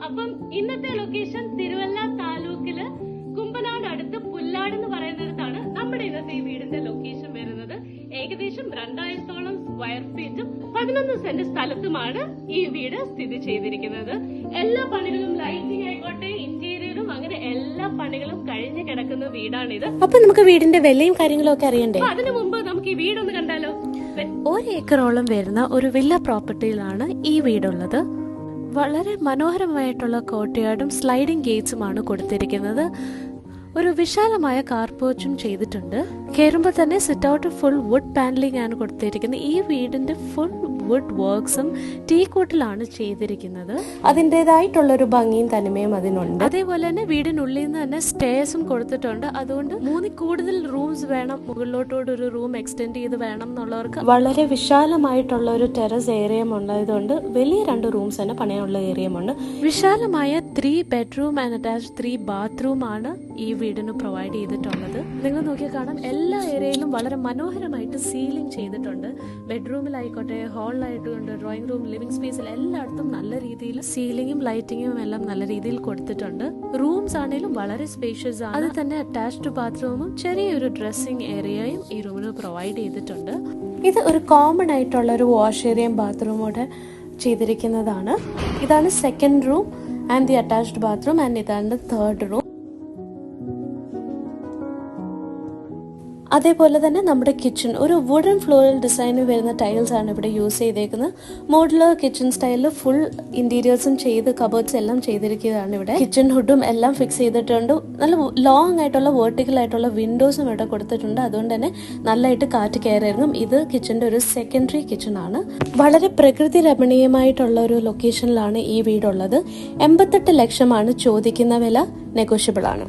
അപ്പം ഇന്നത്തെ ലൊക്കേഷൻ തിരുവല്ല താലൂക്കില് കുമ്പനാട് അടുത്ത് പുല്ലാട് എന്ന് പറയുന്നിടത്താണ് നമ്മുടെ ഇന്നത്തെ ഈ വീടിന്റെ ലൊക്കേഷൻ വരുന്നത്. ഏകദേശം 2000-ഓളം സ്ക്വയർ ഫീറ്റും 11 സെന്റ് സ്ഥലത്തുമാണ് ഈ വീട് സ്ഥിതി ചെയ്തിരിക്കുന്നത്. എല്ലാ പണികളും ലൈറ്റിംഗ് ആയിക്കോട്ടെ, ഇന്റീരിയറും അങ്ങനെ എല്ലാ പണികളും കഴിഞ്ഞു കിടക്കുന്ന വീടാണിത്. അപ്പൊ നമുക്ക് വീടിന്റെ വിലയും കാര്യങ്ങളും ഒക്കെ അറിയണ്ടേ? അതിനു മുമ്പ് നമുക്ക് ഈ വീടൊന്ന് കണ്ടാലോ? 1 ഏക്കറോളം വരുന്ന ഒരു വില്ല പ്രോപ്പർട്ടിയിലാണ് ഈ വീടുള്ളത്. വളരെ മനോഹരമായിട്ടുള്ള കോർട്ട്യാർഡും സ്ലൈഡിംഗ് ഗേറ്റ്സുമാണ് കൊടുത്തിരിക്കുന്നത്. ഒരു വിശാലമായ കാർ പോർച്ചും ചെയ്തിട്ടുണ്ട്. കയറുമ്പോൾ തന്നെ sit out full would panelling ആണ് കൊടുത്തിരിക്കുന്നത്. ഈ വീടിന്റെ ഫുൾ വുഡ് വർക്ക്സും ടീക്കൂട്ടിലാണ് ചെയ്തിരിക്കുന്നത്. അതിൻ്റെതായിട്ടുള്ളൊരു ഭംഗിയും തനിമയും അതിനുണ്ട്. അതേപോലെ തന്നെ വീടിനുള്ളിൽ നിന്ന് തന്നെ സ്റ്റേഴ്സും കൊടുത്തിട്ടുണ്ട്. അതുകൊണ്ട് 3 കൂടുതൽ റൂംസ് വേണം, മുകളിലോട്ടോട് ഒരു റൂം എക്സ്റ്റെൻഡ് ചെയ്ത് വേണം എന്നുള്ളവർക്ക് വളരെ വിശാലമായിട്ടുള്ള ഒരു ടെറസ് ഏരിയയും ഉണ്ടായതുകൊണ്ട് വലിയ 2 റൂംസ് തന്നെ പണിയാനുള്ള ഏരിയയുമുണ്ട്. വിശാലമായ 3 ബെഡ്റൂം ആൻഡ് അറ്റാച്ച്ഡ് 3 ബാത്റൂം ആണ് ഈ വീടിന് പ്രൊവൈഡ് ചെയ്തിട്ടുള്ളത്. നിങ്ങൾ നോക്കിയാൽ കാണാം, എല്ലാ ഏരിയയിലും വളരെ മനോഹരമായിട്ട് സീലിംഗ് ചെയ്തിട്ടുണ്ട്. ബെഡ്റൂമിലായിക്കോട്ടെ, ഹാളിലായിട്ടുണ്ട്, ഡ്രോയിങ് റൂം, ലിവിംഗ് സ്പേസിൽ എല്ലായിടത്തും നല്ല രീതിയിൽ സീലിംഗും ലൈറ്റിങ്ങും എല്ലാം നല്ല രീതിയിൽ കൊടുത്തിട്ടുണ്ട്. റൂംസ് ആണെങ്കിലും വളരെ സ്പേഷ്യസ് ആണ്. അത് തന്നെ അറ്റാച്ച്ഡ് ബാത്റൂമും ചെറിയൊരു ഡ്രസ്സിംഗ് ഏരിയയും ഈ റൂമിന് പ്രൊവൈഡ് ചെയ്തിട്ടുണ്ട്. ഇത് ഒരു കോമൺ ആയിട്ടുള്ള ഒരു വാഷ് ഏരിയയും ബാത്റൂമോടെ ചെയ്തിരിക്കുന്നതാണ്. ഇതാണ് 2nd room and the attached bathroom and ഇതാണ് 3rd റൂം. അതേപോലെ തന്നെ നമ്മുടെ കിച്ചൺ ഒരു വുഡൻ ഫ്ലോറൽ ഡിസൈനിൽ വരുന്ന ടൈൽസ് ആണ് ഇവിടെ യൂസ് ചെയ്തേക്കുന്നത്. മോഡുലർ കിച്ചൺ സ്റ്റൈലിൽ ഫുൾ ഇന്റീരിയേഴ്സും ചെയ്ത് കബേർഡ്സ് എല്ലാം ചെയ്തിരിക്കുകയാണ്. ഇവിടെ കിച്ചൺ ഹുഡും എല്ലാം ഫിക്സ് ചെയ്തിട്ടുണ്ട്. നല്ല ലോങ് ആയിട്ടുള്ള വെർട്ടിക്കൽ ആയിട്ടുള്ള വിൻഡോസും ഇവിടെ കൊടുത്തിട്ടുണ്ട്. അതുകൊണ്ട് തന്നെ നല്ലതായിട്ട് കാറ്റ് കയറിയിറങ്ങും. ഇത് കിച്ചന്റെ ഒരു സെക്കൻഡറി കിച്ചൺ ആണ്. വളരെ പ്രകൃതി രമണീയമായിട്ടുള്ള ഒരു ലൊക്കേഷനിലാണ് ഈ വീടുള്ളത്. 88 ലക്ഷമാണ് ചോദിക്കുന്ന വില. നെഗോഷ്യബിൾ ആണ്.